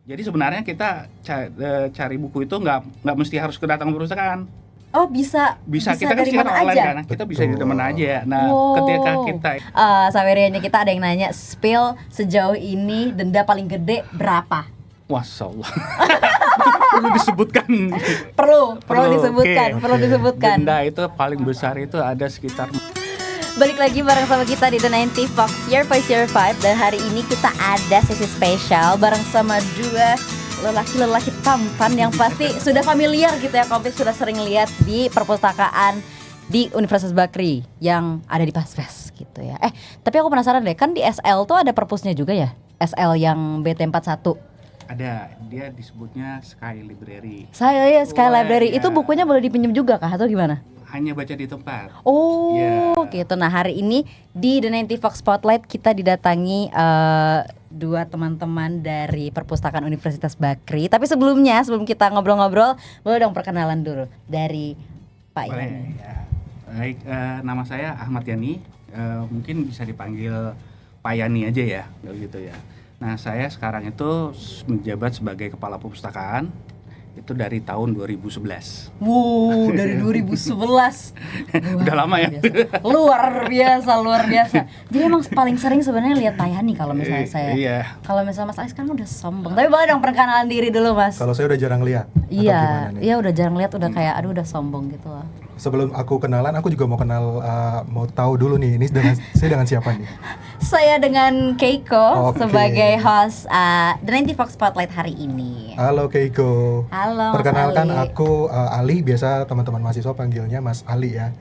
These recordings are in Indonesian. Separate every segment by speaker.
Speaker 1: Jadi sebenarnya kita cari buku itu nggak mesti harus kedatangan perpustakaan.
Speaker 2: Oh bisa
Speaker 1: Kita kan
Speaker 2: dari
Speaker 1: sekarang
Speaker 2: mana
Speaker 1: online
Speaker 2: aja?
Speaker 1: kan, kita bisa
Speaker 3: Betul.
Speaker 1: di mana aja. Nah,
Speaker 2: Wow.
Speaker 1: ketika kita
Speaker 2: Sawerianya kita ada yang nanya, spill sejauh ini denda paling gede berapa?
Speaker 1: Masya Allah. Perlu disebutkan.
Speaker 2: Perlu disebutkan,
Speaker 1: Oke.
Speaker 2: perlu disebutkan.
Speaker 1: Denda itu paling besar itu ada sekitar.
Speaker 2: Balik lagi bareng sama kita di The 90 Fox Your Voice Your Vibe. Dan hari ini kita ada sesi spesial bareng sama dua lelaki-lelaki tampan yang pasti sudah familiar gitu ya, Kompis sudah sering lihat di perpustakaan di Universitas Bakri yang ada di Pasves gitu ya. Tapi aku penasaran deh, kan di SL tuh ada perpusnya juga ya? SL yang BT41.
Speaker 1: Ada, dia disebutnya Sky Library.
Speaker 2: Saya ya Sky
Speaker 1: Wah,
Speaker 2: Library
Speaker 1: ya.
Speaker 2: itu bukunya boleh dipinjam juga kah atau gimana?
Speaker 1: Hanya baca di tempat.
Speaker 2: Oh,
Speaker 1: Iya.
Speaker 2: gitu. Nah, hari ini di The 90 Fox Spotlight kita didatangi dua teman-teman dari Perpustakaan Universitas Bakri. Tapi sebelum kita ngobrol-ngobrol, boleh dong perkenalan dulu dari Pak
Speaker 1: Boleh,
Speaker 2: Yani.
Speaker 1: ya. Baik, nama saya Ahmad Yani. Mungkin bisa dipanggil Pak Yani aja ya, kalau gitu ya. Nah, saya sekarang itu menjabat sebagai Kepala Perpustakaan itu dari tahun 2011.
Speaker 2: Wow, dari 2011.
Speaker 1: Udah lama ya.
Speaker 2: Luar biasa. Jadi emang paling sering sebenarnya lihat Pak Yani kalau misalnya saya.
Speaker 1: Iya.
Speaker 2: Kalau misalnya Mas Ais sekarang udah sombong. Tapi boleh dong perkenalan diri dulu, Mas.
Speaker 3: Kalau saya udah jarang lihat.
Speaker 2: Iya, udah jarang lihat, udah kayak aduh udah sombong gitu loh.
Speaker 3: Sebelum aku kenalan, aku juga mau mau tahu dulu nih, ini saya dengan siapa nih?
Speaker 2: Saya dengan Keiko
Speaker 3: Oke.
Speaker 2: sebagai host The 90 Fox Spotlight hari ini.
Speaker 3: Halo Keiko.
Speaker 2: Halo, Mas
Speaker 3: Perkenalkan
Speaker 2: Ali.
Speaker 3: aku Ali, biasa teman-teman mahasiswa panggilnya Mas Ali ya.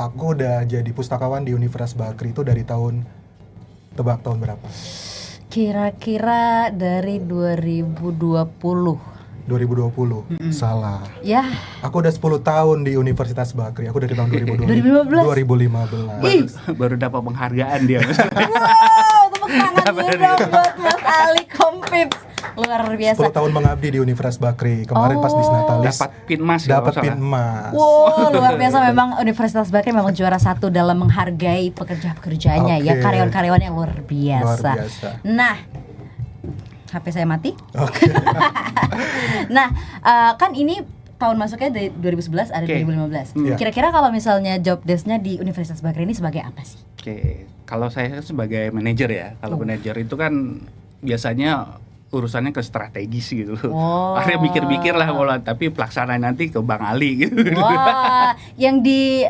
Speaker 3: Aku udah jadi pustakawan di Universitas Bakri itu dari tebak tahun berapa?
Speaker 2: Kira-kira dari 2020.
Speaker 3: 2020. Salah.
Speaker 2: Ya,
Speaker 3: Aku udah 10 tahun di Universitas Bakri. Aku dari tahun
Speaker 2: 2015.
Speaker 3: 2015.
Speaker 1: Baru dapat penghargaan dia.
Speaker 2: wow, tepuk tangan dulu dong buat Mas Ali Kompips. Luar
Speaker 3: 10
Speaker 2: biasa.
Speaker 3: tahun mengabdi di Universitas Bakri. Kemarin pas Disnatalis
Speaker 1: Dapat pin emas ya,
Speaker 3: dapat
Speaker 1: kalau
Speaker 3: pin
Speaker 1: salah.
Speaker 3: emas.
Speaker 2: Wow, luar biasa. Memang Universitas Bakri memang juara satu dalam menghargai pekerja-pekerjanya ya,
Speaker 3: Oke.
Speaker 2: karyawan-karyawan yang luar biasa.
Speaker 3: Luar biasa.
Speaker 2: Nah, HP saya mati.
Speaker 3: Oke.
Speaker 2: Nah, kan ini tahun masuknya dari 2011 ada
Speaker 1: Oke.
Speaker 2: 2015.
Speaker 3: Iya.
Speaker 2: Kira-kira kalau misalnya job desk-nya di Universitas Bakri ini sebagai apa sih?
Speaker 1: Oke, kalau saya kan sebagai manajer ya. Kalau manajer itu kan biasanya urusannya ke strategis gitu.
Speaker 2: Oh.
Speaker 1: Akhirnya mikir-mikir lah kalau tapi pelaksanaan nanti ke Bang Ali gitu.
Speaker 2: Wah, yang di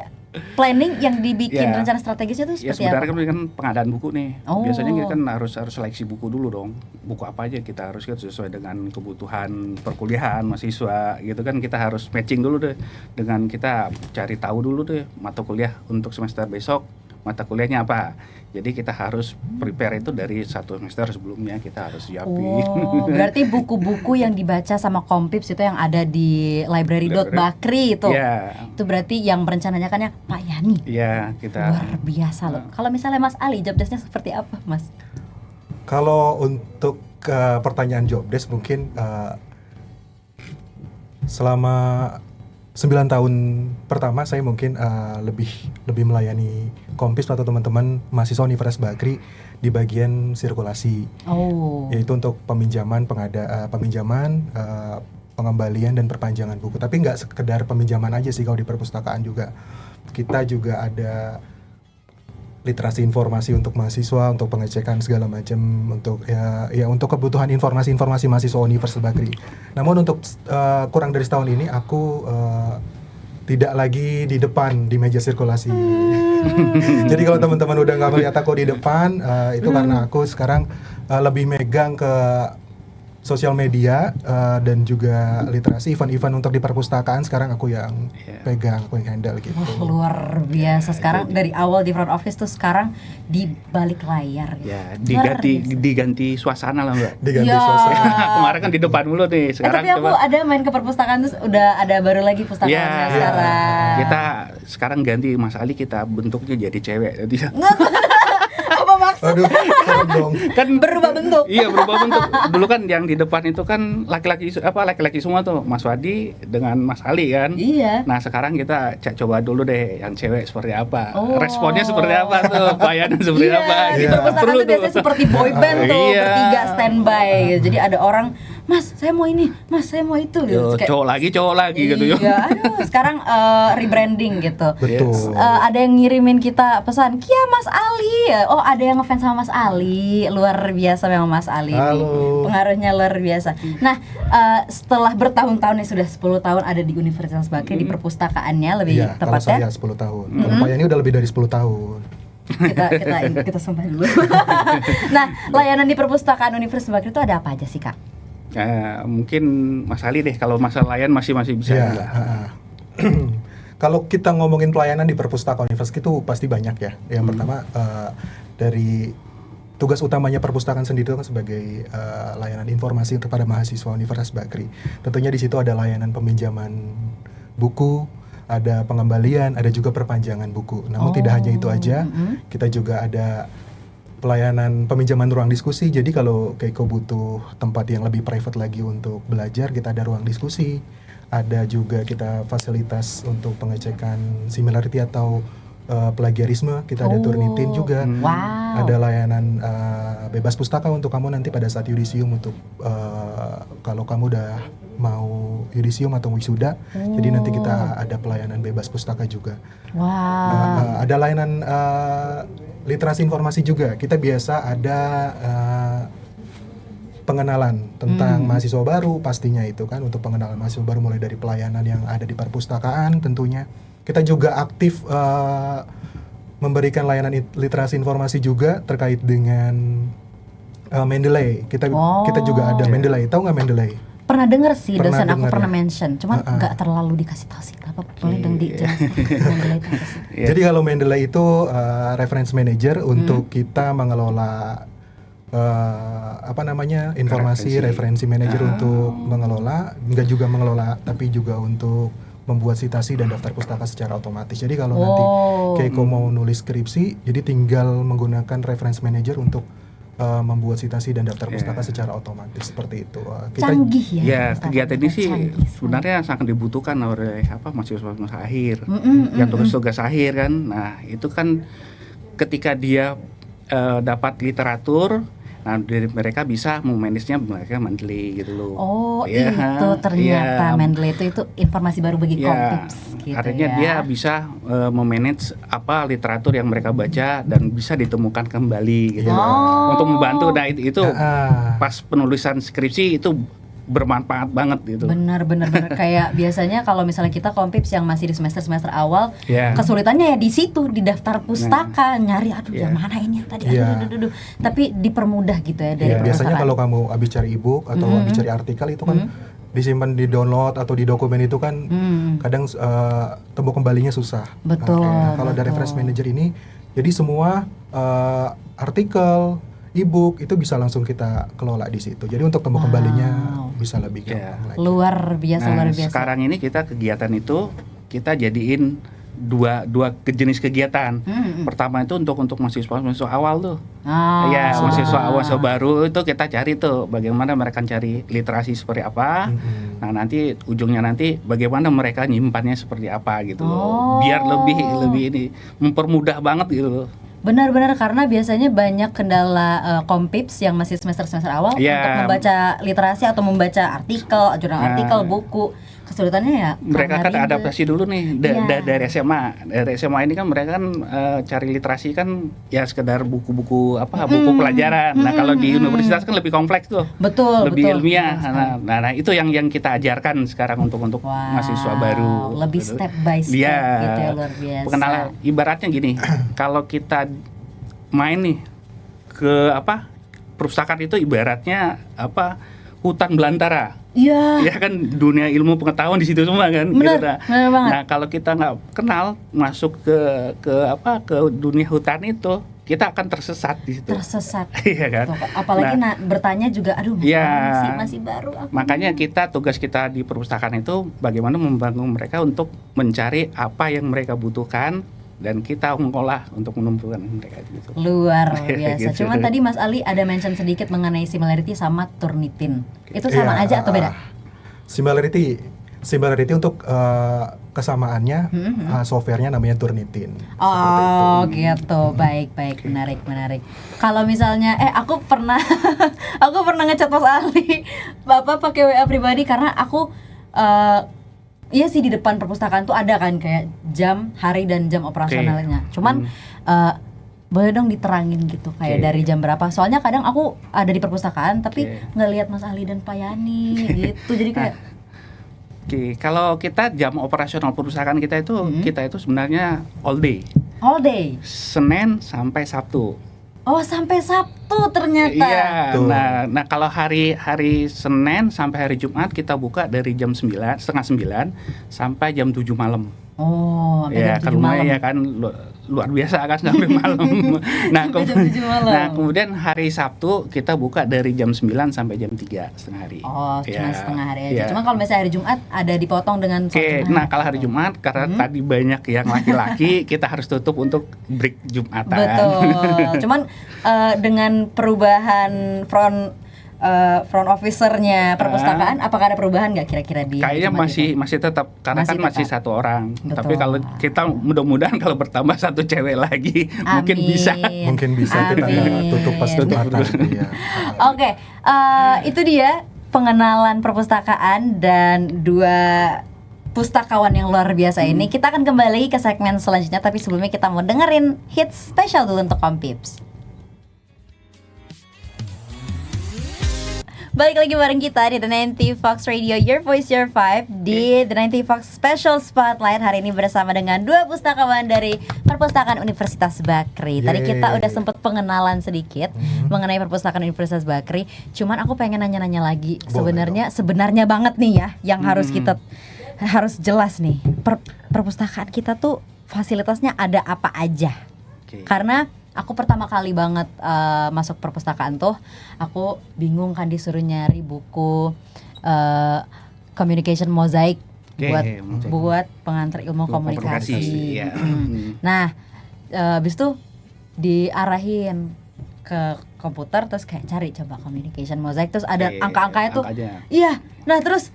Speaker 2: planning, yang dibikin
Speaker 1: Ya.
Speaker 2: rencana strategisnya itu
Speaker 1: Ya
Speaker 2: seperti
Speaker 1: sebenarnya
Speaker 2: apa?
Speaker 1: kan pengadaan buku nih.
Speaker 2: Oh.
Speaker 1: Biasanya kita kan harus seleksi buku dulu dong. Buku apa aja kita harus kan sesuai dengan kebutuhan perkuliahan mahasiswa gitu kan, kita harus matching dulu deh dengan kita cari tahu dulu deh mata kuliah untuk semester besok mata kuliahnya apa. Jadi kita harus prepare itu dari satu semester sebelumnya kita harus siapin.
Speaker 2: Oh, berarti buku-buku yang dibaca sama Kompips itu yang ada di library.bakri itu.
Speaker 1: Iya.
Speaker 2: Itu berarti yang merencanakan kan Pak Yani.
Speaker 1: Iya, kita
Speaker 2: Luar biasa loh. Kalau misalnya Mas Ali, job desk-nya seperti apa, Mas?
Speaker 3: Kalau untuk pertanyaan job desk mungkin selama 9 tahun pertama saya mungkin lebih melayani Kompis atau teman-teman mahasiswa Universitas Bakri di bagian sirkulasi,
Speaker 2: Oh.
Speaker 3: yaitu untuk peminjaman, pengembalian dan perpanjangan buku. Tapi nggak sekedar peminjaman aja sih, kalau di perpustakaan juga kita juga ada literasi informasi untuk mahasiswa, untuk pengecekan segala macam, untuk ya untuk kebutuhan informasi mahasiswa Universitas Bakri. Namun untuk kurang dari setahun ini aku tidak lagi di depan di meja sirkulasi. Jadi kalau teman-teman udah nggak melihat aku di depan, itu karena aku sekarang lebih megang ke sosial media dan juga literasi, event-event untuk di perpustakaan sekarang aku yang pegang, aku yang handle gitu.
Speaker 2: Wah, luar biasa. Sekarang dari awal di front office tuh sekarang di balik layar gitu.
Speaker 1: ya
Speaker 2: Luar biasa.
Speaker 1: diganti suasana lah Mbak.
Speaker 3: Diganti
Speaker 2: Ya.
Speaker 3: suasana.
Speaker 1: Kemarin kan di depan mulu nih, sekarang
Speaker 2: tapi aku ada main ke perpustakaan terus udah ada baru lagi pustakaannya
Speaker 1: Ya,
Speaker 2: sekarang.
Speaker 1: kita sekarang ganti Mas Ali, kita bentuknya jadi cewek. Jadi
Speaker 2: Apa
Speaker 3: Aduh, serem dong.
Speaker 1: Kan
Speaker 2: Berubah bentuk.
Speaker 1: Iya, berubah bentuk. Dulu kan yang di depan itu kan laki-laki semua tuh, Mas Wadi dengan Mas Ali kan.
Speaker 2: Iya.
Speaker 1: Nah, sekarang kita coba dulu deh yang cewek seperti apa.
Speaker 2: Oh.
Speaker 1: Responnya seperti apa tuh, pelayanan seperti
Speaker 2: Iya,
Speaker 1: apa.
Speaker 2: di
Speaker 3: Iya.
Speaker 2: perpustakaan
Speaker 1: Perlu
Speaker 2: tuh biasanya seperti boy band tuh,
Speaker 1: Iya.
Speaker 2: bertiga standby gitu. Jadi ada orang, Mas saya mau ini, Mas saya mau itu gitu.
Speaker 1: Yo,
Speaker 2: Kayak,
Speaker 1: cowok lagi gitu yo.
Speaker 2: Iya, aduh sekarang rebranding gitu.
Speaker 3: Betul.
Speaker 2: Ada yang ngirimin kita pesan, Kia Mas Ali. Oh ada yang ngefans sama Mas Ali, luar biasa memang Mas Ali ini.
Speaker 3: Halo.
Speaker 2: Pengaruhnya luar biasa. Nah setelah bertahun-tahun nih, sudah 10 tahun ada di Universitas Bakri di perpustakaannya lebih
Speaker 3: Iya, kalau
Speaker 2: tepatnya.
Speaker 3: saya 10 tahun. Kalau Pak Yani udah lebih dari 10 tahun.
Speaker 2: kita sumpah dulu. Nah, layanan di perpustakaan Universitas Bakri itu ada apa aja sih, Kak?
Speaker 1: Mungkin Mas Ali deh, kalau masalah layan masih bisa.
Speaker 3: Iya,
Speaker 1: juga.
Speaker 3: Kalau kita ngomongin pelayanan di perpustakaan universitas itu pasti banyak ya. Yang pertama dari tugas utamanya perpustakaan sendiri itu kan sebagai layanan informasi kepada mahasiswa Universitas Bakri. Tentunya di situ ada layanan peminjaman buku, ada pengembalian, ada juga perpanjangan buku. Namun tidak hanya itu aja, kita juga ada pelayanan peminjaman ruang diskusi. Jadi kalau Keiko butuh tempat yang lebih private lagi untuk belajar, kita ada ruang diskusi. Ada juga kita fasilitas untuk pengecekan similarity atau plagiarisme. Kita ada Turnitin juga.
Speaker 2: Wow.
Speaker 3: Ada layanan bebas pustaka untuk kamu nanti pada saat yudisium untuk kalau kamu udah mau yudisium atau wisuda. Jadi nanti kita ada pelayanan bebas pustaka juga.
Speaker 2: Wow.
Speaker 3: Ada layanan literasi informasi juga. Kita biasa ada pengenalan tentang mahasiswa baru, pastinya itu kan untuk pengenalan mahasiswa baru mulai dari pelayanan yang ada di perpustakaan tentunya. Kita juga aktif memberikan layanan literasi informasi juga terkait dengan Mendeley. Kita juga ada Mendeley. Tahu nggak Mendeley?
Speaker 2: Pernah dengar sih,
Speaker 3: Pernah
Speaker 2: dosen aku
Speaker 3: denger
Speaker 2: pernah
Speaker 3: ya?
Speaker 2: mention, cuman nggak terlalu dikasih tahu sih. Apa boleh dong dijelaskan Mendeley itu apa sih?
Speaker 1: Iya.
Speaker 3: Jadi kalau Mendeley itu reference manager untuk kita mengelola informasi referensi manager untuk mengelola, enggak juga mengelola tapi juga untuk membuat citasi dan daftar pustaka secara otomatis. Jadi kalau nanti Keiko mau nulis skripsi, jadi tinggal menggunakan reference manager untuk membuat citasi dan daftar pustaka secara otomatis seperti itu.
Speaker 2: Canggih ya.
Speaker 1: Ya, kegiatan ini sih
Speaker 2: Canggih.
Speaker 1: sebenarnya sangat dibutuhkan oleh mahasiswa akhir yang tugas-tugas akhir kan. Nah, itu kan ketika dia dapat literatur, nah dari mereka bisa memanage-nya mereka Mendeley gitu loh.
Speaker 2: Oh,
Speaker 1: Ya,
Speaker 2: itu ternyata
Speaker 1: ya.
Speaker 2: Mendeley itu informasi baru bagi
Speaker 1: Ya,
Speaker 2: Komtips gitu
Speaker 1: artinya
Speaker 2: ya.
Speaker 1: dia bisa memanage apa literatur yang mereka baca dan bisa ditemukan kembali gitu.
Speaker 2: Oh.
Speaker 1: Untuk membantu. Nah, itu
Speaker 3: Ah.
Speaker 1: pas penulisan skripsi itu bermanfaat banget gitu.
Speaker 2: Benar kayak biasanya kalau misalnya kita Kompips yang masih di semester awal,
Speaker 1: Ya.
Speaker 2: kesulitannya ya di situ di daftar pustaka, nyari yang mana ini yang tadi
Speaker 3: Iya.
Speaker 2: aduh. Tapi dipermudah gitu ya dari
Speaker 3: Ya, biasanya
Speaker 2: perpustakaan.
Speaker 3: kalau kamu habis cari ebook atau habis cari artikel itu kan disimpan di download atau di dokumen itu kan kadang temu kembalinya susah.
Speaker 2: Betul,
Speaker 3: Nah, kalau dari
Speaker 2: betul.
Speaker 3: reference manager ini, jadi semua artikel, ebook itu bisa langsung kita kelola di situ. Jadi untuk temu kembalinya bisa lebih gampang lagi.
Speaker 2: luar biasa.
Speaker 1: Sekarang ini kita kegiatan itu kita jadiin dua jenis kegiatan. Pertama itu untuk mahasiswa awal tuh. Ya, mahasiswa baru itu kita cari tuh bagaimana mereka cari literasi seperti apa. Nah, nanti ujungnya nanti bagaimana mereka nyimpannya seperti apa gitu loh. Biar lebih ini mempermudah banget gitu loh.
Speaker 2: Benar karena biasanya banyak kendala Kompips yang masih semester awal
Speaker 1: Iya.
Speaker 2: untuk membaca literasi atau membaca artikel, jurnal artikel, buku. Kesulitannya ya
Speaker 1: Mereka kan
Speaker 2: karena ribet.
Speaker 1: adaptasi dulu nih
Speaker 2: Iya.
Speaker 1: dari SMA. Dari SMA ini kan mereka kan cari literasi kan ya sekedar buku-buku buku pelajaran. Nah, kalau di universitas kan lebih kompleks tuh.
Speaker 2: Betul,
Speaker 1: Lebih
Speaker 2: betul.
Speaker 1: ilmiah.
Speaker 2: Betul sekali.
Speaker 1: Nah, itu yang kita ajarkan sekarang untuk mahasiswa baru.
Speaker 2: Lebih step by step
Speaker 1: Iya.
Speaker 2: gitu ya, luar biasa.
Speaker 1: Pengenalan ibaratnya gini, kalau kita main nih ke perpustakaan itu ibaratnya hutan belantara.
Speaker 2: Iya.
Speaker 1: Ya kan dunia ilmu pengetahuan di situ semua kan.
Speaker 2: Bener,
Speaker 1: Gitu.
Speaker 2: bener banget.
Speaker 1: Nah, kalau kita nggak kenal masuk ke dunia hutan itu, kita akan tersesat di situ.
Speaker 2: Tersesat.
Speaker 1: Iya kan.
Speaker 2: Tuh, apalagi bertanya juga aduh
Speaker 1: Iya.
Speaker 2: masih baru aku.
Speaker 1: Makanya tugas kita di perpustakaan itu bagaimana membangun mereka untuk mencari apa yang mereka butuhkan dan kita mengolah untuk menumbuhkan mereka gitu.
Speaker 2: Luar biasa.
Speaker 1: Gitu.
Speaker 2: Cuman tadi Mas Ali ada mention sedikit mengenai similarity sama Turnitin. Itu sama
Speaker 3: Iya,
Speaker 2: aja atau beda?
Speaker 3: Similarity untuk kesamaannya softwarenya namanya Turnitin.
Speaker 2: Oh gitu, baik, menarik. Kalau misalnya, aku pernah, aku pernah ngechat Mas Ali, Bapak pakai WA pribadi karena aku, iya sih di depan perpustakaan tuh ada kan kayak jam, hari dan jam operasionalnya. Cuman boleh dong diterangin gitu kayak dari jam berapa? Soalnya kadang aku ada di perpustakaan tapi ngelihat Mas Ali dan Pak Yani gitu, jadi kayak.
Speaker 1: Oke, kalau kita jam operasional perpustakaan kita itu sebenarnya all day.
Speaker 2: All day.
Speaker 1: Senin sampai Sabtu.
Speaker 2: Oh, sampai Sabtu ternyata.
Speaker 1: Iya. Nah kalau hari Senin sampai hari Jumat kita buka dari jam 9, setengah 9 sampai jam 7 malam.
Speaker 2: Oh, sampai
Speaker 1: Ya,
Speaker 2: jam 7
Speaker 1: kan
Speaker 2: malam.
Speaker 1: ya kan luar biasa kan sampai malam.
Speaker 2: Sampai jam 7 malam.
Speaker 1: Nah, kemudian hari Sabtu kita buka dari jam 9 sampai jam 3 setengah hari.
Speaker 2: Oh, cuma setengah hari aja.
Speaker 1: Ya.
Speaker 2: Cuma kalau misalnya hari Jumat ada dipotong dengan sholat
Speaker 1: Oke,
Speaker 2: Jumat.
Speaker 1: nah kalau hari Jumat karena tadi banyak yang laki-laki, kita harus tutup untuk break Jumatan.
Speaker 2: Betul. Cuman dengan perubahan front officernya perpustakaan, apakah ada perubahan nggak kira-kira di
Speaker 1: Kayaknya
Speaker 2: Jumat itu?
Speaker 1: masih tetap karena
Speaker 2: Masih
Speaker 1: kan masih
Speaker 2: tetap.
Speaker 1: satu orang.
Speaker 2: Betul.
Speaker 1: Tapi kalau kita mudah-mudahan kalau bertambah satu cewek lagi mungkin bisa.
Speaker 3: Mungkin bisa kita
Speaker 2: Amin.
Speaker 3: tutup pas Jumatan. Iya.
Speaker 2: Oke, itu dia pengenalan perpustakaan dan dua pustakawan yang luar biasa ini. Kita akan kembali ke segmen selanjutnya, tapi sebelumnya kita mau dengerin hits spesial dulu untuk Kompips. Balik lagi bareng kita di The 90 Fox Radio, Your Voice, Your Vibe. Di The 90 Fox Special Spotlight hari ini bersama dengan dua pustakawan dari Perpustakaan Universitas Bakri. Tadi kita udah sempet pengenalan sedikit mengenai Perpustakaan Universitas Bakri. Cuman aku pengen nanya-nanya lagi. Sebenarnya banget nih ya, yang harus kita harus jelas nih. Perpustakaan kita tuh fasilitasnya ada apa aja? Karena aku pertama kali banget masuk perpustakaan tuh, aku bingung kan disuruh nyari buku communication mosaic buat pengantar ilmu komunikasi.
Speaker 1: Ya.
Speaker 2: Nah, habis itu diarahin ke komputer terus kayak cari coba communication mosaic, terus ada angka-angkanya tuh. Iya. Nah, terus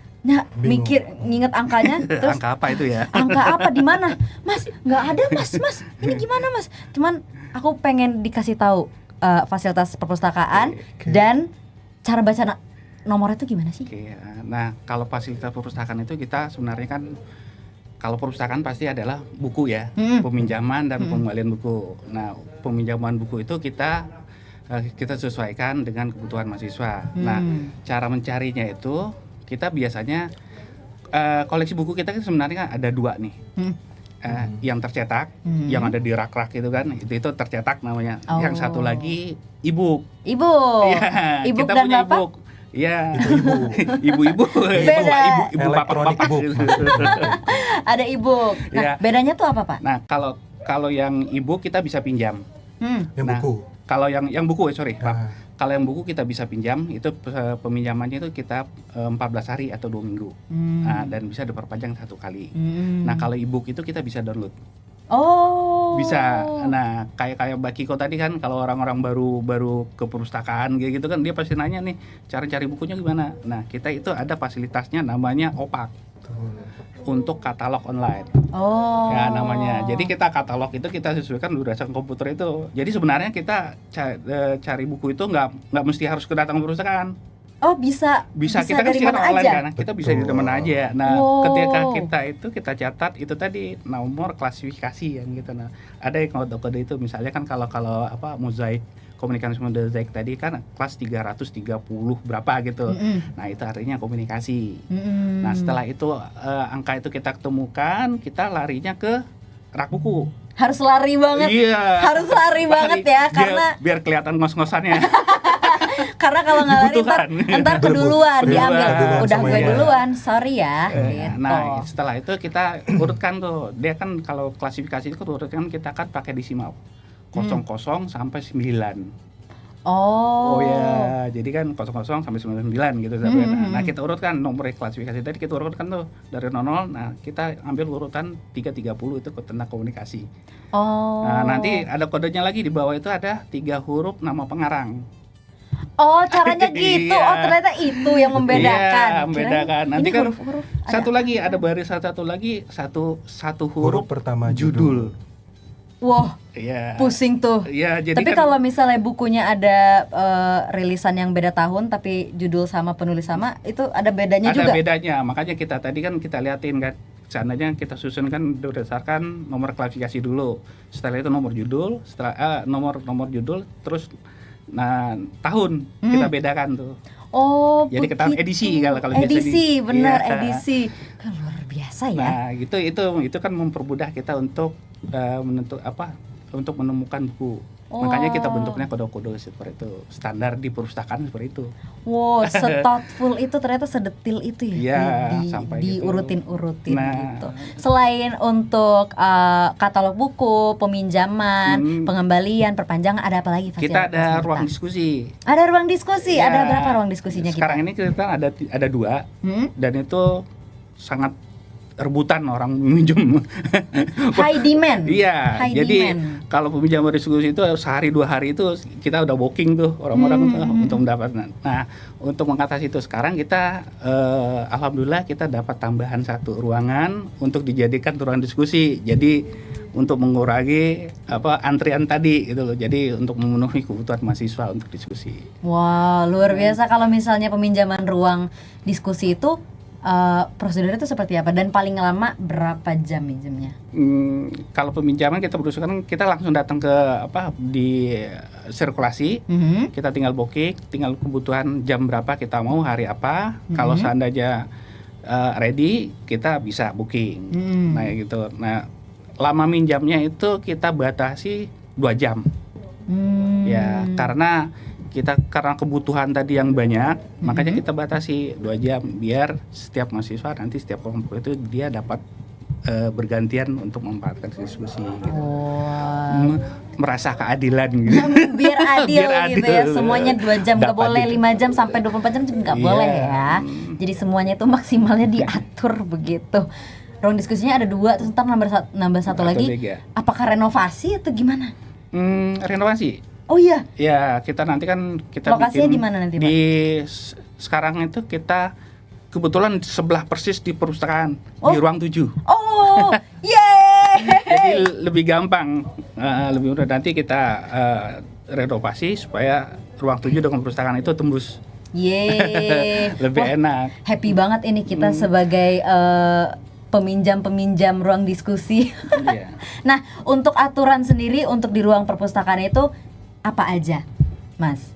Speaker 2: mikir nginget angkanya terus
Speaker 1: angka apa itu ya?
Speaker 2: Angka apa di mana? Mas, nggak ada, Mas. Ini gimana, Mas? Cuman aku pengen dikasih tahu fasilitas perpustakaan dan cara baca nomornya itu gimana sih?
Speaker 1: Nah, kalau fasilitas perpustakaan itu kita sebenarnya kan kalau perpustakaan pasti adalah buku ya, peminjaman dan pengembalian buku. Nah, peminjaman buku itu kita sesuaikan dengan kebutuhan mahasiswa. Nah, cara mencarinya itu kita biasanya koleksi buku kita kan sebenarnya ada dua nih. Yang tercetak, yang ada di rak-rak itu kan, itu tercetak namanya. Yang satu lagi e-book. Ya,
Speaker 2: E-book
Speaker 1: kita
Speaker 2: dan
Speaker 1: punya
Speaker 2: Bapak?
Speaker 1: e-book. Ya, ibu-ibu.
Speaker 2: Beda.
Speaker 1: Ibu
Speaker 3: Electronic
Speaker 1: bapak-bapak
Speaker 3: book.
Speaker 1: gitu.
Speaker 2: Ada e-book. Nah,
Speaker 1: Ya.
Speaker 2: bedanya tuh apa, Pak?
Speaker 1: Nah, kalau yang e-book kita bisa pinjam.
Speaker 3: Yang
Speaker 1: Nah,
Speaker 3: buku.
Speaker 1: Kalau yang buku, Pak. Kalau yang buku kita bisa pinjam, itu peminjamannya itu kita 14 hari atau 2 minggu. Nah, dan bisa diperpanjang 1 kali. Nah, kalau e-book itu kita bisa download.
Speaker 2: Oh.
Speaker 1: Bisa. Nah, kayak Mbak Kiko tadi kan, kalau orang-orang baru ke perpustakaan gitu kan, dia pasti nanya nih, cara cari bukunya gimana. Nah, kita itu ada fasilitasnya namanya OPAK. Untuk katalog online. Ya namanya. Jadi kita katalog itu kita sesuaikan berdasarkan komputer itu. Jadi sebenarnya kita cari buku itu nggak mesti harus kedatang perpustakaan.
Speaker 2: Oh, bisa
Speaker 1: Kita kan
Speaker 2: dari
Speaker 1: sekarang
Speaker 2: mana
Speaker 1: online
Speaker 2: aja?
Speaker 1: kan. Kita bisa di mana aja. Nah, ketika kita catat itu tadi nomor klasifikasi yang gitu. Nah, ada yang kode-kode itu misalnya kan kalau mozaik komunikasi mozaik tadi kan kelas 330 berapa gitu. Nah, itu artinya komunikasi. Nah, setelah itu angka itu kita ketemukan, kita larinya ke rak buku.
Speaker 2: Harus lari banget.
Speaker 1: Iya.
Speaker 2: Harus lari banget ya, karena
Speaker 1: biar kelihatan ngos-ngosannya.
Speaker 2: karena kalau nggak lari ntar keduluan diambil. Udah gue
Speaker 3: semuanya.
Speaker 2: duluan, sorry ya. Gitu.
Speaker 1: Nah, setelah itu kita urutkan tuh. Dia kan kalau klasifikasi itu urutkan kita kan pakai desimal. 00 sampai 9.
Speaker 2: Oh.
Speaker 1: Oh ya, jadi kan 00 sampai 99 gitu. Nah, kita urutkan nomor klasifikasi tadi, kita urutkan tuh dari 00. Nah, kita ambil urutan 330 itu tentang komunikasi.
Speaker 2: Oh.
Speaker 1: Nah, nanti ada kodenya lagi di bawah, itu ada 3 huruf nama pengarang.
Speaker 2: Oh, caranya gitu.
Speaker 1: Iya.
Speaker 2: Oh, ternyata itu yang membedakan.
Speaker 1: Iya, membedakan.
Speaker 2: Kirain
Speaker 1: Nanti
Speaker 2: ini
Speaker 1: kan
Speaker 2: huruf-huruf
Speaker 1: satu
Speaker 2: ada.
Speaker 1: lagi, ada barisan satu lagi, satu
Speaker 3: Huruf
Speaker 1: huruf
Speaker 3: pertama
Speaker 1: judul.
Speaker 2: Wah,
Speaker 1: Iya.
Speaker 2: pusing tuh.
Speaker 1: Iya, jadi
Speaker 2: Tapi
Speaker 1: kan
Speaker 2: kalau misalnya bukunya ada rilisan yang beda tahun tapi judul sama penulis sama, itu ada bedanya
Speaker 1: ada
Speaker 2: juga.
Speaker 1: bedanya. Makanya kita tadi kan kita liatin kan, seandainya kita susunkan berdasarkan nomor klasifikasi dulu. Setelah itu nomor judul, setelah nomor judul, terus tahun kita bedakan tuh.
Speaker 2: Oh,
Speaker 1: Jadi kita
Speaker 2: begitu.
Speaker 1: edisi kalau biasa
Speaker 2: edisi, benar
Speaker 1: Iya.
Speaker 2: edisi. Kan luar biasa ya.
Speaker 1: Nah, itu kan mempermudah kita untuk untuk menemukan buku. Makanya kita bentuknya kode-kode seperti itu, standar di perpustakaan seperti itu.
Speaker 2: Wow, se-thoughtful itu, ternyata sedetil itu ya.
Speaker 1: Iya, sampai gitu.
Speaker 2: diurutin-urutin
Speaker 1: Nah.
Speaker 2: gitu. Selain untuk katalog buku, peminjaman, pengembalian, perpanjangan, ada apa lagi?
Speaker 1: Kita ada
Speaker 2: fasilitas
Speaker 1: ruang
Speaker 2: kita?
Speaker 1: diskusi.
Speaker 2: Ada ruang diskusi.
Speaker 1: Ya,
Speaker 2: Ada berapa ruang diskusinya
Speaker 1: sekarang
Speaker 2: kita?
Speaker 1: ini kita ada 2,
Speaker 2: Hmm?
Speaker 1: dan itu sangat rebutan orang minjem.
Speaker 2: High demand.
Speaker 1: Iya,
Speaker 2: High
Speaker 1: jadi
Speaker 2: demand.
Speaker 1: kalau peminjam diskusi itu sehari 2 hari itu kita udah booking tuh orang-orang tuh untuk mendapatkan. Nah, untuk mengatasi itu sekarang kita alhamdulillah kita dapat tambahan 1 ruangan untuk dijadikan ruang diskusi. Jadi untuk mengurangi antrian tadi gitu loh. Jadi untuk memenuhi kebutuhan mahasiswa untuk diskusi.
Speaker 2: Wah, luar biasa. Kalau misalnya peminjaman ruang diskusi itu prosedurnya itu seperti apa dan paling lama berapa jam minjemnya?
Speaker 1: Kalau peminjaman kita berusahakan kita langsung datang ke di sirkulasi. Kita tinggal booking, tinggal kebutuhan jam berapa kita mau, hari apa. Kalau seandainya ready, kita bisa booking. Nah gitu. Nah, lama minjamnya itu kita batasi 2 jam. Ya, karena kebutuhan tadi yang banyak, makanya kita batasi 2 jam biar setiap mahasiswa nanti setiap kelompok itu dia dapat bergantian untuk memanfaatkan diskusi gitu. Merasa keadilan gitu.
Speaker 2: Biar adil,
Speaker 1: Biar
Speaker 2: gitu ya.
Speaker 1: adil.
Speaker 2: Semuanya 2 jam, nggak
Speaker 1: Dapat
Speaker 2: boleh
Speaker 1: gitu.
Speaker 2: 5 jam sampai 24 jam juga nggak
Speaker 1: Iya.
Speaker 2: boleh ya. Jadi semuanya itu maksimalnya diatur begitu. Ruang diskusinya ada 2, terus ntar nambah satu lagi.
Speaker 1: ya.
Speaker 2: Apakah renovasi atau gimana?
Speaker 1: Renovasi.
Speaker 2: Oh iya,
Speaker 1: Ya, kita nanti kan kita
Speaker 2: lokasinya
Speaker 1: bikin
Speaker 2: di mana nanti, Pak?
Speaker 1: Sekarang itu kita kebetulan sebelah persis di perpustakaan di ruang 7.
Speaker 2: Oh, yeay.
Speaker 1: Jadi lebih gampang, lebih mudah. Nanti kita renovasi supaya ruang 7 dengan perpustakaan itu tembus.
Speaker 2: Yeay.
Speaker 1: Lebih
Speaker 2: Wah,
Speaker 1: enak.
Speaker 2: happy banget ini kita sebagai peminjam ruang diskusi.
Speaker 1: Iya.
Speaker 2: Nah, untuk aturan sendiri untuk di ruang perpustakaan itu apa aja, Mas?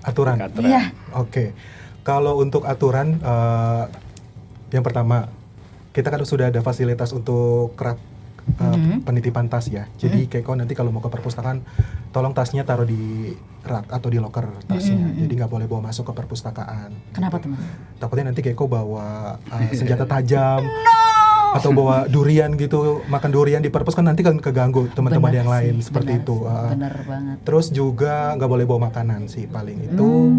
Speaker 3: Aturan.
Speaker 2: Iya.
Speaker 3: Oke. Kalau untuk aturan, yang pertama kita kan sudah ada fasilitas untuk penitipan tas ya. Jadi Keiko nanti kalau mau ke perpustakaan, tolong tasnya taruh di rak atau di loker tasnya. Jadi nggak boleh bawa masuk ke perpustakaan.
Speaker 2: Kenapa tuh, Mas?
Speaker 3: Takutnya nanti Keiko bawa senjata tajam. Atau bawa durian gitu, makan durian di perpus kan nanti kan keganggu teman-teman
Speaker 2: Benar
Speaker 3: yang
Speaker 2: sih,
Speaker 3: lain seperti
Speaker 2: benar
Speaker 3: itu.
Speaker 2: sih, benar banget.
Speaker 3: Terus juga nggak boleh bawa makanan sih paling itu,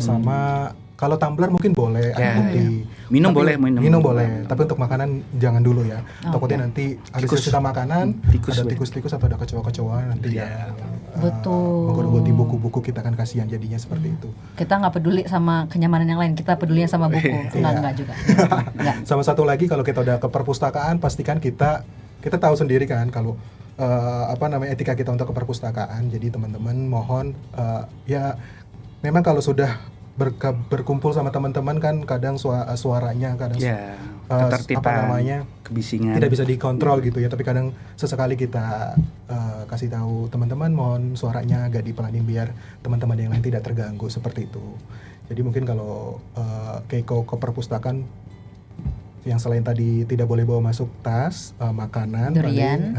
Speaker 3: sama kalau tumbler mungkin boleh air
Speaker 1: Ya,
Speaker 3: putih.
Speaker 1: Minum
Speaker 3: Tapi-
Speaker 1: boleh, minum.
Speaker 3: boleh. Tapi untuk makanan jangan dulu ya. Takutnya nanti habis
Speaker 1: Tikus.
Speaker 3: kita makanan
Speaker 1: Tikus
Speaker 3: ada
Speaker 1: boleh.
Speaker 3: tikus-tikus atau ada kecoa-kecoa nanti
Speaker 1: Ya.
Speaker 2: Betul.
Speaker 3: menggerogoti buku-buku kita kan kasihan jadinya seperti itu.
Speaker 2: Kita nggak peduli sama kenyamanan yang lain, kita pedulinya sama buku.
Speaker 3: Iya.
Speaker 2: Enggak juga. Enggak.
Speaker 3: Sama satu lagi kalau kita udah ke perpustakaan pastikan kita tahu sendiri kan kalau etika kita untuk ke perpustakaan. Jadi teman-teman mohon ya memang kalau sudah berkumpul sama teman-teman kan kadang suaranya kadang
Speaker 1: Ya, ketertiban, kebisingan.
Speaker 3: tidak bisa dikontrol gitu ya, tapi kadang sesekali kita kasih tahu teman-teman mohon suaranya agak dipelanin biar teman-teman yang lain tidak terganggu seperti itu. Jadi mungkin kalau Keiko ke perpustakaan yang selain tadi tidak boleh bawa masuk tas, makanan,
Speaker 2: Durian.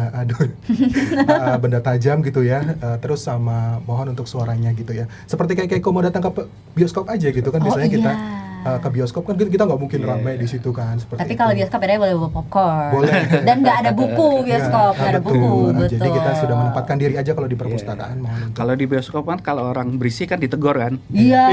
Speaker 3: benda tajam gitu ya, terus sama mohon untuk suaranya gitu ya. Seperti kayak Keiko mau datang ke bioskop aja gitu kan, biasanya kita ke bioskop kan kita nggak mungkin
Speaker 1: Iya.
Speaker 3: ramai di situ kan seperti
Speaker 2: Tapi
Speaker 3: itu.
Speaker 2: kalau bioskop ya boleh bawa popcorn.
Speaker 3: Boleh.
Speaker 2: Dan nggak ada buku bioskop, nggak ada
Speaker 3: betul.
Speaker 2: buku.
Speaker 3: Nah,
Speaker 2: Betul.
Speaker 3: jadi kita sudah menempatkan diri aja kalau di perpustakaan mohon untuk
Speaker 1: Kalau di bioskop kan kalau orang berisik kan ditegur kan.
Speaker 2: Iya.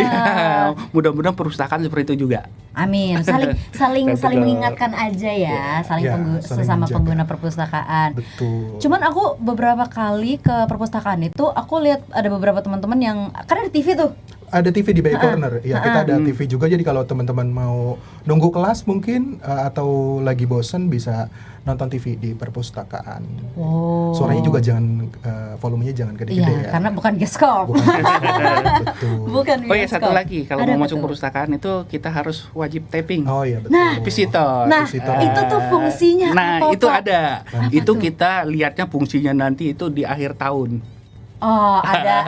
Speaker 1: Mudah-mudahan perpustakaan seperti itu juga.
Speaker 2: Amin. Saling
Speaker 1: Betul.
Speaker 2: mengingatkan aja ya, saling
Speaker 3: Iya, saling
Speaker 2: sesama
Speaker 3: menjaga.
Speaker 2: pengguna perpustakaan.
Speaker 3: betul.
Speaker 2: Cuman aku beberapa kali ke perpustakaan itu aku lihat ada beberapa teman-teman yang kan ada TV tuh.
Speaker 3: Ada TV di Bay Corner, ya kita ada TV juga. Jadi kalau teman-teman mau nunggu kelas mungkin atau lagi bosen bisa nonton TV di perpustakaan.
Speaker 2: Oh.
Speaker 3: Suaranya juga jangan volumenya jangan gede-gede
Speaker 2: Iya,
Speaker 3: ya.
Speaker 2: karena bukan bioskop.
Speaker 3: Bukan bioskop, betul.
Speaker 2: Bukan
Speaker 1: Oh ya
Speaker 2: bioskop.
Speaker 1: satu lagi kalau
Speaker 2: Ada
Speaker 1: mau
Speaker 2: apa
Speaker 1: masuk
Speaker 2: tuh?
Speaker 1: perpustakaan itu kita harus wajib taping.
Speaker 3: Oh iya betul.
Speaker 2: Nah,
Speaker 1: Visitor.
Speaker 2: Nah,
Speaker 3: Visitor.
Speaker 2: itu tuh fungsinya
Speaker 1: Nah,
Speaker 2: apa,
Speaker 1: itu
Speaker 2: Pak?
Speaker 1: ada.
Speaker 2: Apa
Speaker 1: Itu
Speaker 2: tuh?
Speaker 1: kita lihatnya fungsinya nanti itu di akhir tahun.
Speaker 2: Oh, ada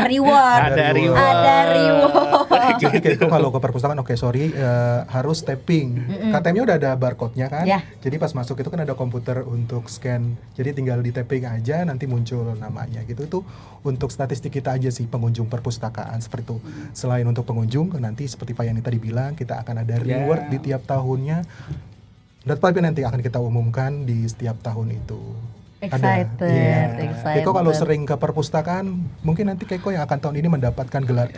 Speaker 2: reward.
Speaker 1: Ada
Speaker 3: reward.
Speaker 1: reward.
Speaker 2: Ada reward.
Speaker 3: Jadi kayak itu kalau ke perpustakaan harus tapping. KTM-nya udah ada barcode-nya kan.
Speaker 2: Ya.
Speaker 3: Jadi pas masuk itu kan ada komputer untuk scan. Jadi tinggal di tapping aja nanti muncul namanya gitu. Itu untuk statistik kita aja sih pengunjung perpustakaan seperti itu. Selain untuk pengunjung nanti seperti Pak Yani tadi bilang kita akan ada
Speaker 1: Ya.
Speaker 3: reward di tiap tahunnya. Dan tapi nanti akan kita umumkan di setiap tahun itu.
Speaker 2: Excited,
Speaker 3: Iya.
Speaker 2: excited.
Speaker 3: Keiko kalau sering ke perpustakaan, mungkin nanti Keiko yang akan tahun ini mendapatkan gelar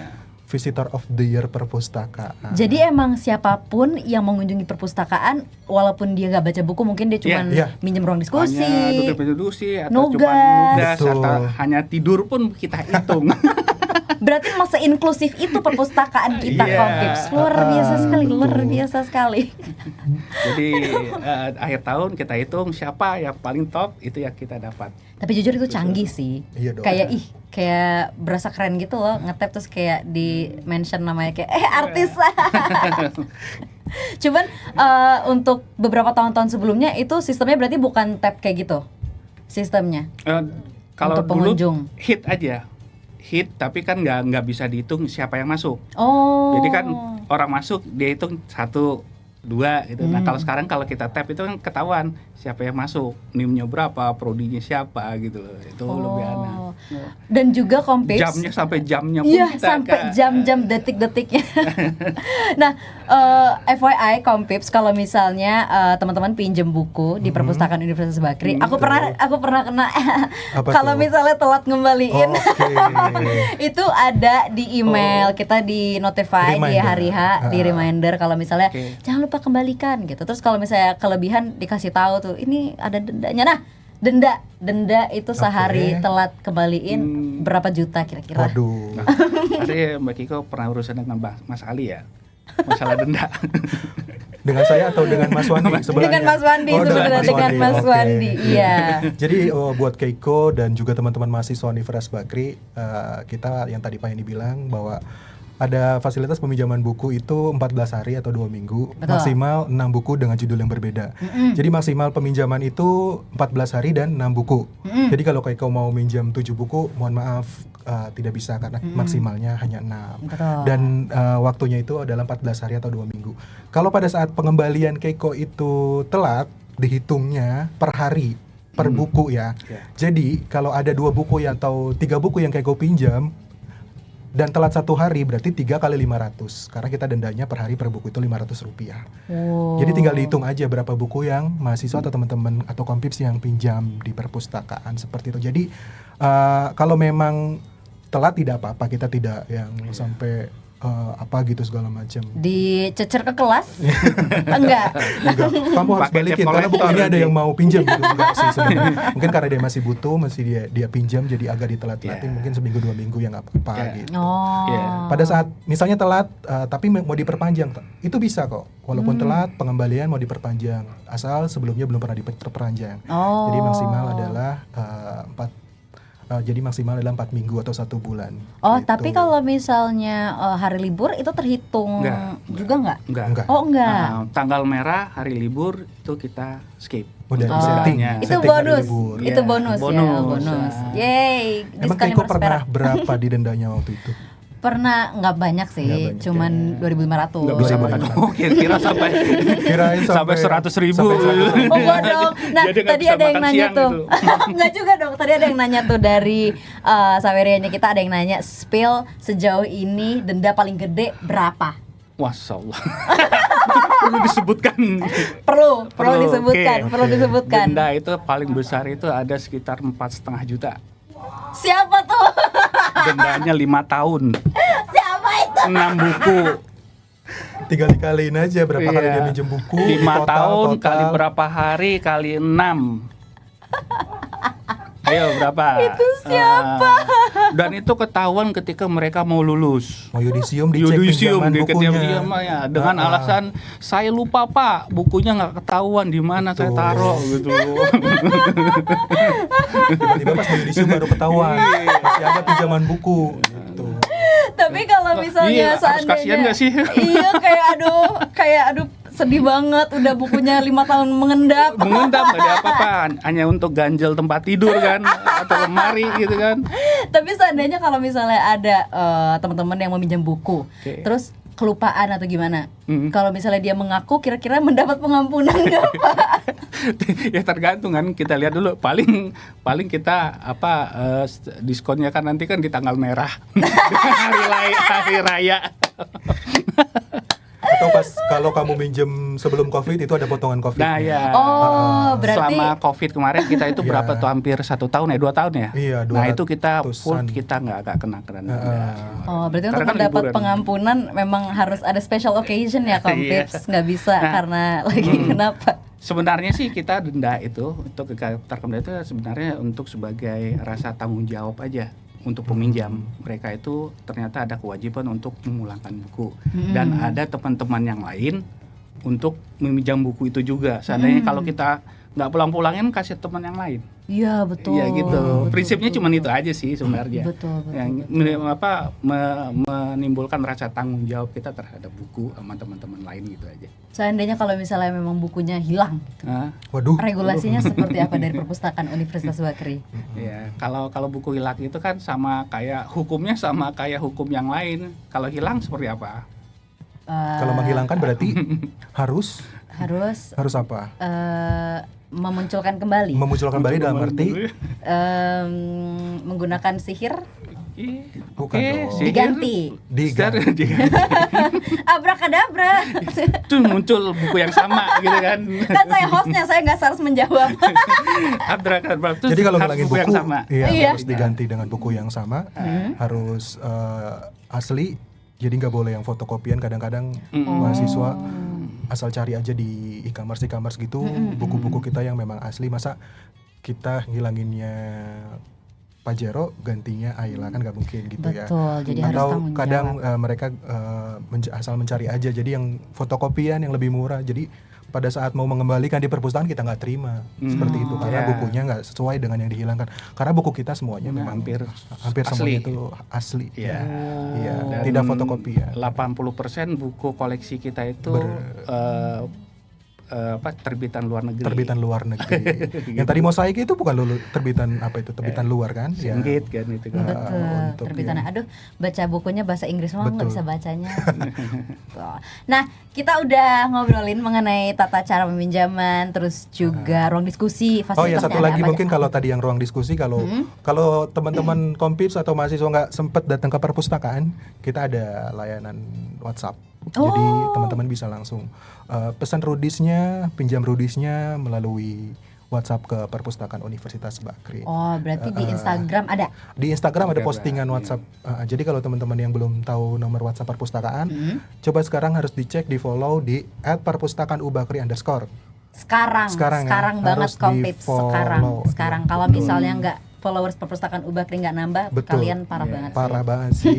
Speaker 3: Visitor of the Year perpustakaan.
Speaker 2: Jadi emang siapapun yang mengunjungi perpustakaan, walaupun dia nggak baca buku, mungkin dia cuma
Speaker 3: Iya.
Speaker 2: minjem ruang diskusi.
Speaker 1: Hanya duduk diskusi atau
Speaker 2: Nugas.
Speaker 1: cuma nugas
Speaker 3: Betul.
Speaker 1: atau hanya tidur pun kita hitung.
Speaker 2: Berarti masa inklusif itu perpustakaan kita,
Speaker 1: Iya.
Speaker 2: Kompips. Luar biasa sekali, luar biasa sekali.
Speaker 1: Jadi akhir tahun kita hitung siapa yang paling top itu yang kita dapat.
Speaker 2: Tapi jujur itu canggih sih.
Speaker 3: Iya dong.
Speaker 2: Kayak berasa keren gitu loh, ngetap terus kayak di mention namanya kayak artis. Cuman untuk beberapa tahun-tahun sebelumnya itu sistemnya berarti bukan tap kayak gitu. Sistemnya.
Speaker 1: Kalau
Speaker 2: Untuk
Speaker 1: dulu
Speaker 2: pengunjung.
Speaker 1: hit aja, hit tapi kan nggak bisa dihitung siapa yang masuk.
Speaker 2: Oh.
Speaker 1: Jadi kan orang masuk dia hitung 1, 2 gitu. Nah kalau sekarang kalau kita tap itu kan ketahuan siapa yang masuk, NIM-nya berapa, prodinya siapa gitu loh. Itu lebih enak.
Speaker 2: Dan juga Kompips.
Speaker 1: Jamnya sampai jamnya pun
Speaker 2: Iya,
Speaker 1: kita
Speaker 2: sampai jam-jam detik-detiknya. Nah, FYI Kompips, kalau misalnya teman-teman pinjem buku di perpustakaan Universitas Bakri, aku pernah kena
Speaker 3: Apa
Speaker 2: kalau
Speaker 3: tuh?
Speaker 2: misalnya telat ngembaliin.
Speaker 3: Oke.
Speaker 2: Itu ada di email, kita di notify di
Speaker 3: Reminder.
Speaker 2: hari H, di reminder kalau misalnya
Speaker 1: Oke.
Speaker 2: jangan lupa kembalikan gitu. Terus kalau misalnya kelebihan dikasih tahu tuh, ini ada dendanya. Nah, denda itu sehari
Speaker 3: Oke.
Speaker 2: telat kembaliin berapa juta kira-kira?
Speaker 3: Waduh.
Speaker 1: Tadi Mbak Kiko pernah urusan dengan Mas Ali ya, masalah denda.
Speaker 3: Dengan saya atau dengan Mas Wandi sebelahnya?
Speaker 2: Dengan Mas Wandi, sebenarnya dengan Mas
Speaker 3: Oke.
Speaker 2: Wandi, iya.
Speaker 3: Jadi buat Keiko dan juga teman-teman mahasiswa Universitas Bakri, kita yang tadi Pak Yani bilang bahwa ada fasilitas peminjaman buku itu 14 hari atau 2 minggu,
Speaker 2: Betul.
Speaker 3: maksimal 6 buku dengan judul yang berbeda. Jadi maksimal peminjaman itu 14 hari dan 6 buku. Jadi kalau Keiko mau minjam 7 buku, mohon maaf tidak bisa karena maksimalnya hanya 6.
Speaker 2: Betul.
Speaker 3: Dan waktunya itu adalah 14 hari atau 2 minggu. Kalau pada saat pengembalian Keiko itu telat, dihitungnya per hari, per buku ya.
Speaker 1: Ya.
Speaker 3: Jadi kalau ada 2 buku atau 3 buku yang Keiko pinjam dan telat 1 hari, berarti 3 kali 500. Karena kita dendanya per hari per buku itu 500 rupiah.
Speaker 2: Oh.
Speaker 3: Jadi tinggal dihitung aja berapa buku yang mahasiswa atau teman-teman atau kompips yang pinjam di perpustakaan seperti itu. Jadi kalau memang telat tidak apa-apa, kita tidak yang sampai apa gitu segala macam.
Speaker 2: Dicecer ke kelas? Enggak.
Speaker 3: Enggak, kamu harus
Speaker 1: Pakai
Speaker 3: balikin
Speaker 1: debt
Speaker 3: karena buku
Speaker 1: collector
Speaker 3: ini ada
Speaker 1: nanti.
Speaker 3: yang mau pinjam gitu. Enggak sih sebenarnya. Mungkin karena dia masih butuh, masih dia pinjam jadi agak ditelat-telatin,
Speaker 1: Yeah.
Speaker 3: mungkin seminggu 2 minggu ya nggak apa-apa
Speaker 1: Yeah.
Speaker 3: gitu.
Speaker 2: Oh.
Speaker 1: Iya.
Speaker 3: Pada saat misalnya telat tapi mau diperpanjang, itu bisa kok. Walaupun telat, pengembalian mau diperpanjang asal sebelumnya belum pernah diperpanjang.
Speaker 2: Oh.
Speaker 3: Jadi maksimal adalah 4 minggu atau 1 bulan.
Speaker 2: Oh,
Speaker 3: gitu.
Speaker 2: tapi kalau misalnya hari libur itu terhitung
Speaker 1: Enggak.
Speaker 2: juga enggak?
Speaker 3: Enggak.
Speaker 2: Oh, enggak.
Speaker 1: Tanggal merah hari libur itu kita skip.
Speaker 3: Udah
Speaker 2: Oh.
Speaker 3: setting.
Speaker 2: Itu
Speaker 3: setting hari
Speaker 2: bonus.
Speaker 3: libur.
Speaker 2: Itu
Speaker 1: Iya,
Speaker 2: bonus ya,
Speaker 1: bonus.
Speaker 2: bonus.
Speaker 1: Nah.
Speaker 2: Yeay,
Speaker 3: Emang
Speaker 2: diskon
Speaker 3: Keiko
Speaker 2: 15
Speaker 3: pernah
Speaker 2: perak.
Speaker 3: berapa di dendanya waktu itu?
Speaker 2: Pernah nggak banyak sih,
Speaker 3: Nggak banyak,
Speaker 2: cuman 2.500.
Speaker 1: Nggak bisa makan. Oh, kira sampai
Speaker 3: Kirain
Speaker 1: sampai 100.000.
Speaker 3: sampai 100.000.
Speaker 2: Oh enggak dong. Nah
Speaker 1: Jadi nggak
Speaker 2: tadi
Speaker 1: bisa
Speaker 2: ada yang
Speaker 1: makan
Speaker 2: nanya
Speaker 1: siang
Speaker 2: tuh.
Speaker 1: gitu.
Speaker 2: Enggak juga dong. Tadi ada yang nanya tuh dari Sawerianya kita, ada yang nanya spill sejauh ini denda paling gede berapa?
Speaker 1: Masya Allah. Perlu disebutkan.
Speaker 2: Perlu disebutkan,
Speaker 1: Oke.
Speaker 2: perlu disebutkan.
Speaker 1: Denda itu paling besar itu ada sekitar 4,5 juta.
Speaker 2: Siapa tuh?
Speaker 1: Dendanya 5 tahun,
Speaker 2: Siapa itu?
Speaker 1: 6 buku.
Speaker 3: Tinggal dikaliin aja berapa kali dia minjem buku.
Speaker 1: 5 tahun
Speaker 3: total.
Speaker 1: kali berapa hari kali 6. Ayo berapa?
Speaker 2: Itu siapa?
Speaker 1: Dan itu ketahuan ketika mereka mau lulus.
Speaker 3: Mau yudisium dicek
Speaker 1: Yudisium
Speaker 3: pinjaman
Speaker 1: di
Speaker 3: bukunya.
Speaker 1: kediam ya dengan alasan saya lupa Pak, bukunya nggak ketahuan di mana saya
Speaker 3: Betul.
Speaker 1: taruh gitu.
Speaker 3: Tiba-tiba pas mau yudisium baru ketahuan masih ada pinjaman buku gitu.
Speaker 2: Tapi kalau misalnya
Speaker 1: Iya, harus
Speaker 2: seandainya
Speaker 1: kasihan nggak sih?
Speaker 2: Iya, kayak aduh sedih banget, udah bukunya 5 tahun mengendap.
Speaker 1: Mengendap nggak ada apa-apa, hanya untuk ganjel tempat tidur kan atau lemari gitu kan.
Speaker 2: Tapi seandainya kalau misalnya ada teman-teman yang meminjam buku,
Speaker 1: Oke.
Speaker 2: terus kelupaan atau gimana?
Speaker 1: Mm.
Speaker 2: Kalau misalnya dia mengaku, kira-kira mendapat pengampunan nggak Pak?
Speaker 1: Ya tergantung kan, kita lihat dulu paling kita diskonnya kan nanti kan di tanggal merah. hari raya.
Speaker 3: Atau pas kalau kamu minjem sebelum Covid itu ada potongan Covid.
Speaker 1: Nah ya.
Speaker 2: Oh, berarti
Speaker 1: Selama Covid kemarin kita itu
Speaker 3: Iya.
Speaker 1: berapa tuh, hampir 1 tahun ya, 2 tahun ya?
Speaker 3: Iya,
Speaker 1: Nah itu kita
Speaker 3: 200-an.
Speaker 1: full, kita nggak kena denda.
Speaker 2: Oh, berarti
Speaker 1: Karena
Speaker 2: untuk
Speaker 1: kan
Speaker 2: mendapat
Speaker 1: liburan.
Speaker 2: pengampunan memang harus ada special occasion ya, Kompips. Nggak bisa
Speaker 1: Nah,
Speaker 2: karena lagi kenapa?
Speaker 1: Sebenarnya sih kita denda itu untuk terkena itu sebenarnya untuk sebagai rasa tanggung jawab aja untuk peminjam. Mereka itu ternyata ada kewajiban untuk memulangkan buku, dan ada teman-teman yang lain untuk meminjam buku itu juga. Seandainya kalau kita nggak pulang-pulangin, kasih teman yang lain.
Speaker 2: Iya, betul.
Speaker 1: Iya gitu.
Speaker 2: Betul,
Speaker 1: Prinsipnya
Speaker 2: betul,
Speaker 1: cuma
Speaker 2: betul.
Speaker 1: itu aja sih sebenarnya.
Speaker 2: Betul, betul,
Speaker 1: Yang
Speaker 2: betul.
Speaker 1: menimbulkan rasa tanggung jawab kita terhadap buku sama teman-teman lain gitu aja.
Speaker 2: Seandainya kalau misalnya memang bukunya hilang,
Speaker 1: Nah,
Speaker 3: Waduh.
Speaker 2: regulasinya seperti apa dari Perpustakaan Universitas Bakri?
Speaker 1: ya kalau buku hilang itu kan sama kayak hukumnya, sama kayak hukum yang lain. Kalau hilang seperti apa?
Speaker 3: Kalau menghilangkan berarti harus
Speaker 2: Harus
Speaker 3: apa?
Speaker 2: memunculkan kembali,
Speaker 3: Memunculkan kembali dalam arti
Speaker 2: menggunakan sihir,
Speaker 3: Bukan
Speaker 1: Oke,
Speaker 3: dong.
Speaker 1: sihir.
Speaker 2: diganti,
Speaker 1: Diganti.
Speaker 2: abrakadabra.
Speaker 1: Tuh muncul buku yang sama gitu kan.
Speaker 2: Kan saya hostnya, saya nggak harus menjawab.
Speaker 1: Abrakadabra. Terus
Speaker 3: Jadi kalau
Speaker 1: harus
Speaker 3: ngilangin
Speaker 1: buku
Speaker 3: buku
Speaker 1: yang sama.
Speaker 2: Iya.
Speaker 3: harus diganti dengan buku yang sama, harus asli. Jadi nggak boleh yang fotokopian. Kadang-kadang mahasiswa asal cari aja di e-commerce gitu, buku-buku kita yang memang asli. Masa kita ngilanginnya Pajero gantinya Ayla, kan nggak mungkin gitu ya.
Speaker 2: Betul, jadi harus
Speaker 3: Atau
Speaker 2: tanggung
Speaker 3: kadang
Speaker 2: jawab.
Speaker 3: mereka asal mencari aja, jadi yang fotokopian yang lebih murah. Jadi pada saat mau mengembalikan di perpustakaan kita nggak terima seperti itu, karena
Speaker 1: Ya.
Speaker 3: bukunya nggak sesuai dengan yang dihilangkan. Karena buku kita semuanya memang
Speaker 1: hampir
Speaker 3: semuanya
Speaker 1: asli.
Speaker 3: itu asli.
Speaker 1: Iya.
Speaker 3: Iya,
Speaker 1: Dan
Speaker 3: tidak fotokopian.
Speaker 1: 80% buku koleksi kita itu terbitan luar negeri.
Speaker 3: Terbitan luar negeri. Yang tadi mosaik itu bukan terbitan apa itu? Terbitan luar kan? Ya.
Speaker 1: Singgit kan itu kan.
Speaker 2: Betul,
Speaker 3: untuk
Speaker 2: terbitannya.
Speaker 3: yang-
Speaker 2: Aduh, baca bukunya bahasa Inggris mah nggak
Speaker 3: Betul.
Speaker 2: bisa bacanya. Tuh. Nah, kita udah ngobrolin mengenai tata cara peminjaman, terus juga ruang diskusi,
Speaker 3: Oh ya,
Speaker 2: fasilitasnya
Speaker 3: satu
Speaker 2: ada
Speaker 3: lagi
Speaker 2: apa
Speaker 3: mungkin
Speaker 2: aja.
Speaker 3: kalau tadi yang ruang diskusi, kalau teman-teman Kompips atau mahasiswa nggak sempet datang ke perpustakaan, kita ada layanan WhatsApp. Jadi teman-teman bisa langsung pesan rudisnya, pinjam rudisnya melalui WhatsApp ke Perpustakaan Universitas Bakri.
Speaker 2: Oh, berarti di Instagram ada.
Speaker 3: Di Instagram ada
Speaker 1: Ada,
Speaker 3: postingan
Speaker 1: iya.
Speaker 3: WhatsApp. Jadi kalau teman-teman yang belum tahu nomor WhatsApp perpustakaan, coba sekarang harus dicek, di follow di @perpustakaanubakri_.
Speaker 2: Sekarang
Speaker 3: Sekarang ya,
Speaker 2: banget
Speaker 3: harus
Speaker 2: Kompips
Speaker 3: di-follow.
Speaker 2: sekarang.
Speaker 3: Iya,
Speaker 2: Kalau
Speaker 3: betul.
Speaker 2: misalnya nggak followers Perpustakaan Ubakri nggak nambah,
Speaker 3: Betul.
Speaker 2: kalian parah
Speaker 1: Iya.
Speaker 2: banget.
Speaker 3: Parah banget sih.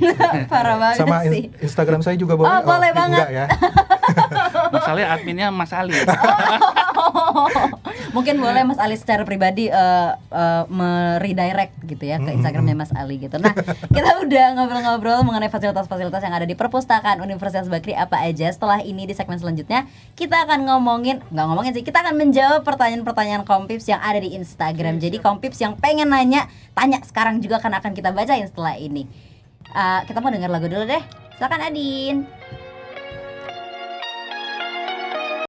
Speaker 2: Parah banget
Speaker 3: Sama
Speaker 2: sih.
Speaker 3: Instagram saya juga boleh.
Speaker 2: Oh, boleh banget.
Speaker 3: Enggak ya.
Speaker 1: Masalahnya adminnya Mas Ali.
Speaker 2: Mungkin boleh Mas Ali secara pribadi meredirect gitu ya ke Instagramnya Mas Ali gitu. Nah, kita udah ngobrol-ngobrol mengenai fasilitas-fasilitas yang ada di Perpustakaan Universitas Bakri apa aja. Setelah ini di segmen selanjutnya kita akan kita akan menjawab pertanyaan-pertanyaan Kompips yang ada di Instagram. Jadi Kompips yang pengen nanya, tanya sekarang juga kan akan kita bacain setelah ini. Kita mau dengar lagu dulu deh. Silakan Adin.